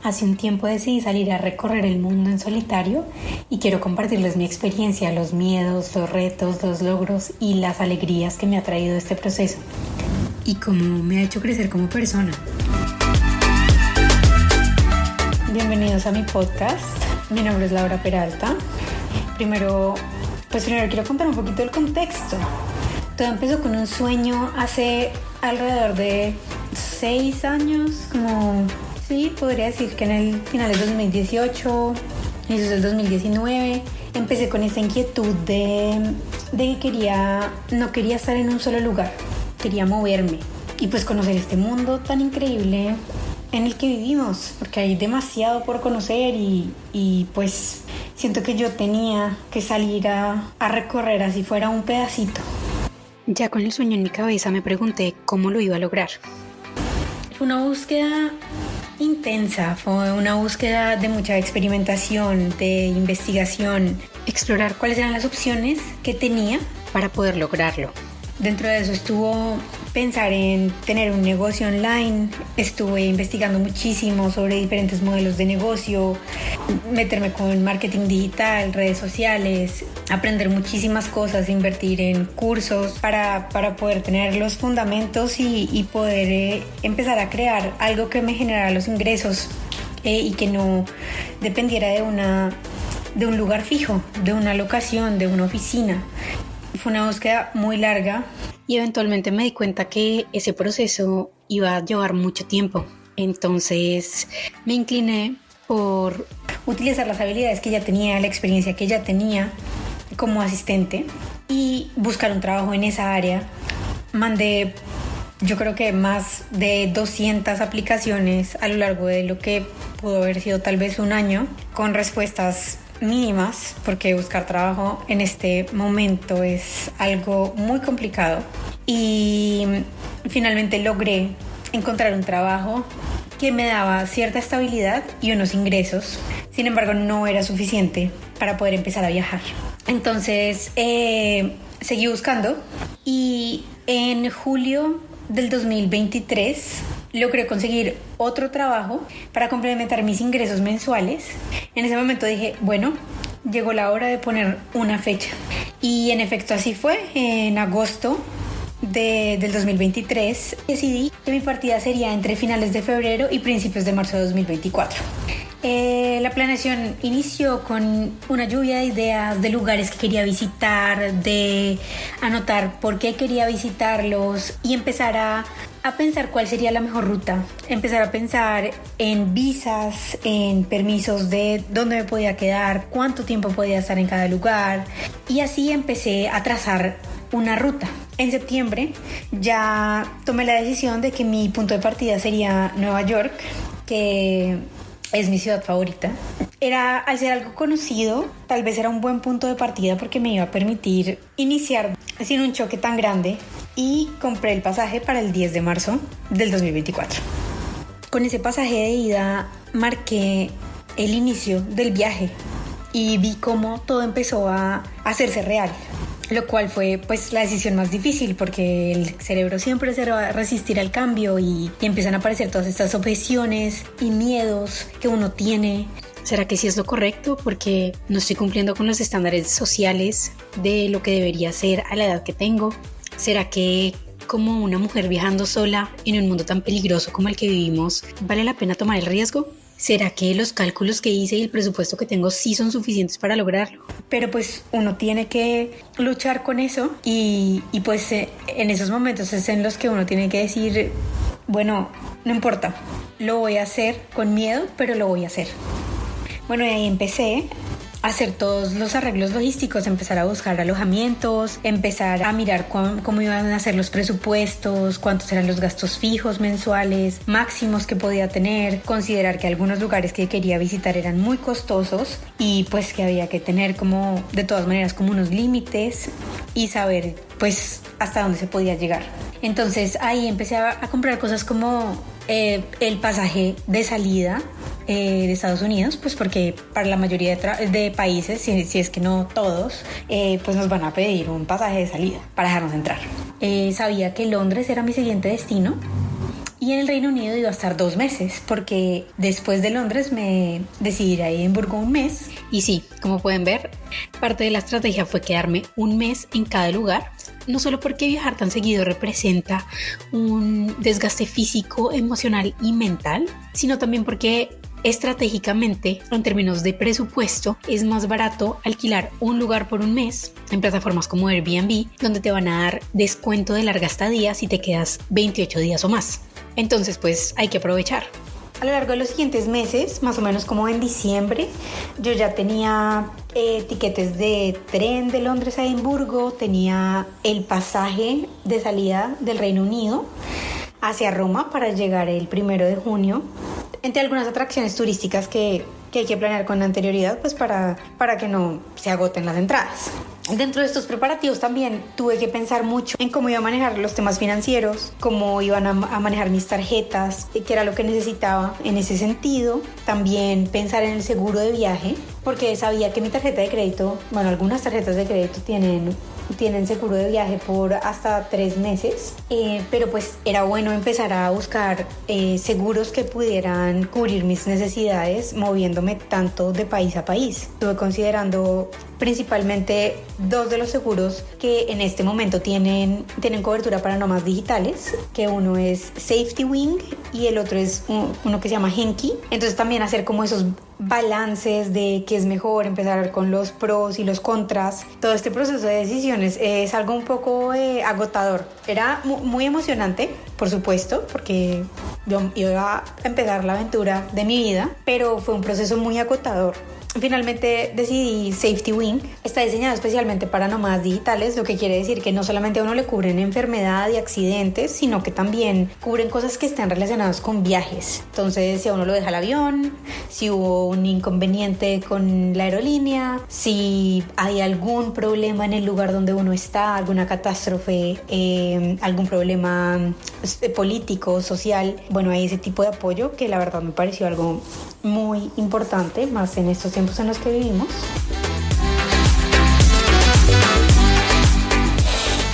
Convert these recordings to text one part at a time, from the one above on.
Hace un tiempo decidí salir a recorrer el mundo en solitario y quiero compartirles mi experiencia, los miedos, los retos, los logros y las alegrías que me ha traído este proceso y cómo me ha hecho crecer como persona. Bienvenidos a mi podcast. Mi nombre es Laura Peralta. Primero quiero contar un poquito del contexto. Todo empezó con un sueño hace alrededor de 6 años, podría decir que en el final del 2018, inicios del 2019, empecé con esa inquietud de que no quería estar en un solo lugar, quería moverme y pues conocer este mundo tan increíble en el que vivimos, porque hay demasiado por conocer y pues siento que yo tenía que salir a recorrer así fuera un pedacito. Ya con el sueño en mi cabeza me pregunté cómo lo iba a lograr. Fue una búsqueda intensa, fue una búsqueda de mucha experimentación, de investigación, explorar cuáles eran las opciones que tenía para poder lograrlo. Dentro de eso estuvo pensar en tener un negocio online, estuve investigando muchísimo sobre diferentes modelos de negocio, meterme con marketing digital, redes sociales, aprender muchísimas cosas, invertir en cursos para poder tener los fundamentos y poder empezar a crear algo que me generara los ingresos y que no dependiera de un lugar fijo, de una locación, de una oficina. Fue una búsqueda muy larga y eventualmente me di cuenta que ese proceso iba a llevar mucho tiempo. Entonces me incliné por utilizar las habilidades que ya tenía, la experiencia que ya tenía como asistente y buscar un trabajo en esa área. Mandé, yo creo que más de 200 aplicaciones a lo largo de lo que pudo haber sido tal vez un año, con respuestas mínimas, porque buscar trabajo en este momento es algo muy complicado. Y finalmente logré encontrar un trabajo que me daba cierta estabilidad y unos ingresos. Sin embargo, no era suficiente para poder empezar a viajar. Entonces seguí buscando y en julio del 2023 logré conseguir otro trabajo para complementar mis ingresos mensuales. En ese momento dije, bueno, llegó la hora de poner una fecha. Y en efecto así fue. En agosto del 2023 decidí que mi partida sería entre finales de febrero y principios de marzo de 2024. La planeación inició con una lluvia de ideas, de lugares que quería visitar, de anotar por qué quería visitarlos y empezar a pensar cuál sería la mejor ruta. Empezar a pensar en visas, en permisos de dónde me podía quedar, cuánto tiempo podía estar en cada lugar, y así empecé a trazar una ruta. En septiembre ya tomé la decisión de que mi punto de partida sería Nueva York, que es mi ciudad favorita. Al ser algo conocido, tal vez era un buen punto de partida porque me iba a permitir iniciar sin un choque tan grande, y compré el pasaje para el 10 de marzo del 2024. Con ese pasaje de ida marqué el inicio del viaje y vi cómo todo empezó a hacerse real, lo cual fue pues la decisión más difícil, porque el cerebro siempre se va a resistir al cambio y empiezan a aparecer todas estas objeciones y miedos que uno tiene. ¿Será que sí es lo correcto? Porque no estoy cumpliendo con los estándares sociales de lo que debería ser a la edad que tengo. ¿Será que como una mujer viajando sola en un mundo tan peligroso como el que vivimos, vale la pena tomar el riesgo? ¿Será que los cálculos que hice y el presupuesto que tengo sí son suficientes para lograrlo? Pero pues uno tiene que luchar con eso y pues en esos momentos es en los que uno tiene que decir, bueno, no importa, lo voy a hacer con miedo, pero lo voy a hacer. Bueno, y ahí empecé a hacer todos los arreglos logísticos, empezar a buscar alojamientos, empezar a mirar cómo iban a ser los presupuestos, cuántos eran los gastos fijos mensuales, máximos que podía tener, considerar que algunos lugares que quería visitar eran muy costosos y pues que había que tener como de todas maneras como unos límites y saber pues hasta dónde se podía llegar. Entonces ahí empecé a comprar cosas como el pasaje de salida de Estados Unidos, pues porque para la mayoría de países, si es que no todos, pues nos van a pedir un pasaje de salida para dejarnos entrar. Sabía que Londres era mi siguiente destino Y en el Reino Unido iba a estar 2 meses, porque después de Londres me decidí ir a Edimburgo un mes. Y sí, como pueden ver, parte de la estrategia fue quedarme un mes en cada lugar. No solo porque viajar tan seguido representa un desgaste físico, emocional y mental, sino también porque estratégicamente, en términos de presupuesto, es más barato alquilar un lugar por un mes en plataformas como Airbnb, donde te van a dar descuento de larga estadía si te quedas 28 días o más. Entonces, pues hay que aprovechar. A lo largo de los siguientes meses, más o menos como en diciembre, yo ya tenía tiquetes de tren de Londres a Edimburgo, tenía el pasaje de salida del Reino Unido hacia Roma para llegar el 1 de junio, entre algunas atracciones turísticas que hay que planear con anterioridad, pues para que no se agoten las entradas. Dentro de estos preparativos también tuve que pensar mucho en cómo iba a manejar los temas financieros, cómo iban a manejar mis tarjetas, qué era lo que necesitaba en ese sentido. También pensar en el seguro de viaje, porque sabía que mi tarjeta de crédito, bueno, algunas tarjetas de crédito tienen seguro de viaje por hasta 3 meses, pero pues era bueno empezar a buscar seguros que pudieran cubrir mis necesidades moviéndome tanto de país a país. Estuve considerando principalmente 2 de los seguros que en este momento tienen cobertura para nómadas digitales, que uno es Safety Wing y el otro es uno que se llama Henki. Entonces también hacer como esos balances de qué es mejor, empezar con los pros y los contras. Todo este proceso de decisiones es algo un poco agotador. Era muy emocionante, por supuesto, porque yo iba a empezar la aventura de mi vida, pero fue un proceso muy agotador. Finalmente decidí Safety Wing. Está diseñado especialmente para nómadas digitales, lo que quiere decir que no solamente a uno le cubren enfermedad y accidentes, sino que también cubren cosas que están relacionadas con viajes. Entonces, si a uno lo deja el avión, si hubo un inconveniente con la aerolínea, si hay algún problema en el lugar donde uno está, alguna catástrofe, algún problema político, social, bueno, hay ese tipo de apoyo que la verdad me pareció algo muy importante, más en estos tiempos en los que vivimos.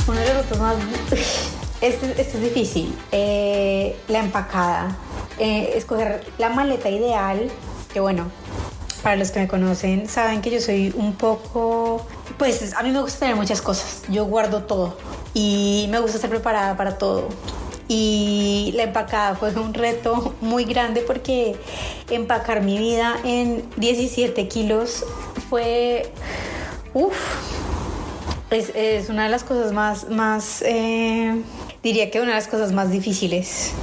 Uno de los retos más... Este es difícil. La empacada. Escoger la maleta ideal, que bueno, para los que me conocen saben que yo soy un poco... Pues a mí me gusta tener muchas cosas. Yo guardo todo y me gusta estar preparada para todo. Y la empacada fue un reto muy grande porque empacar mi vida en 17 kilos fue... Es una de las cosas más diría que una de las cosas más difíciles.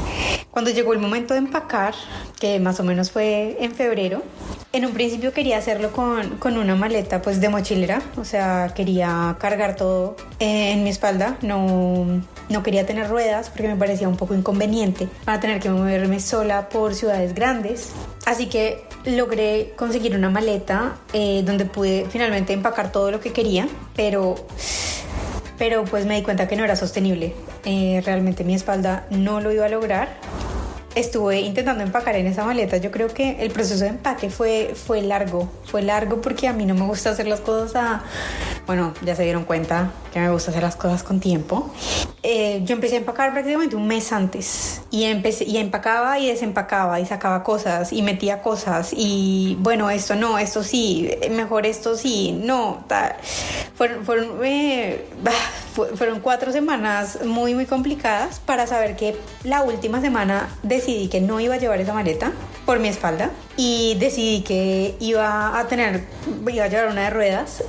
Cuando llegó el momento de empacar, que más o menos fue en febrero, en un principio quería hacerlo con una maleta pues de mochilera, o sea, quería cargar todo en mi espalda, no quería tener ruedas porque me parecía un poco inconveniente para tener que moverme sola por ciudades grandes. Así que logré conseguir una maleta donde pude finalmente empacar todo lo que quería, pero pues me di cuenta que no era sostenible. Realmente mi espalda no lo iba a lograr. Estuve intentando empacar en esa maleta. Yo creo que el proceso de empaque fue largo porque a mí no me gusta hacer las cosas bueno, ya se dieron cuenta que me gusta hacer las cosas con tiempo. Yo empecé a empacar prácticamente un mes antes y empacaba y desempacaba y sacaba cosas y metía cosas y bueno, esto no, esto sí, mejor esto sí, no, tal. Fueron 4 semanas muy muy complicadas para saber que la última semana decidí que no iba a llevar esa maleta por mi espalda y decidí que iba a llevar una de ruedas.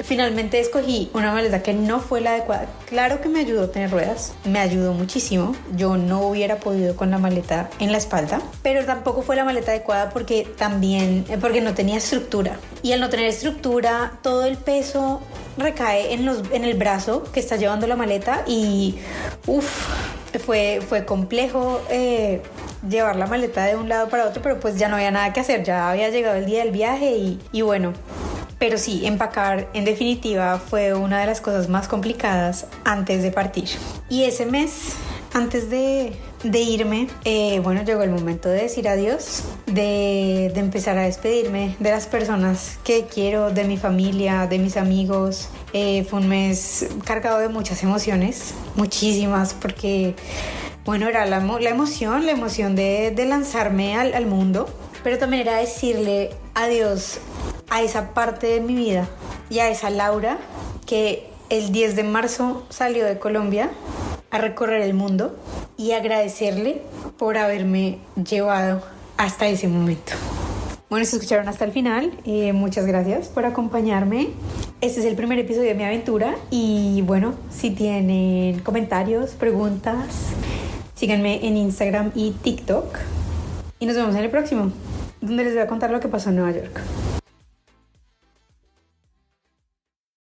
Finalmente escogí una maleta que no fue la adecuada. Claro que me ayudó a tener ruedas, me ayudó muchísimo. Yo no hubiera podido con la maleta en la espalda, pero tampoco fue la maleta adecuada porque no tenía estructura. Y al no tener estructura, todo el peso recae en el brazo que está llevando la maleta y fue complejo llevar la maleta de un lado para otro, pero pues ya no había nada que hacer, ya había llegado el día del viaje y bueno. Pero sí, empacar en definitiva fue una de las cosas más complicadas antes de partir. Y ese mes, antes de irme, llegó el momento de decir adiós, de empezar a despedirme de las personas que quiero, de mi familia, de mis amigos. Fue un mes cargado de muchas emociones, muchísimas, porque Bueno, era la emoción de lanzarme al mundo, pero también era decirle adiós a esa parte de mi vida y a esa Laura que el 10 de marzo salió de Colombia a recorrer el mundo, y agradecerle por haberme llevado hasta ese momento. Bueno, se escucharon hasta el final. Muchas gracias por acompañarme. Este es el primer episodio de mi aventura y bueno, si tienen comentarios, preguntas, síganme en Instagram y TikTok y nos vemos en el próximo, donde les voy a contar lo que pasó en Nueva York.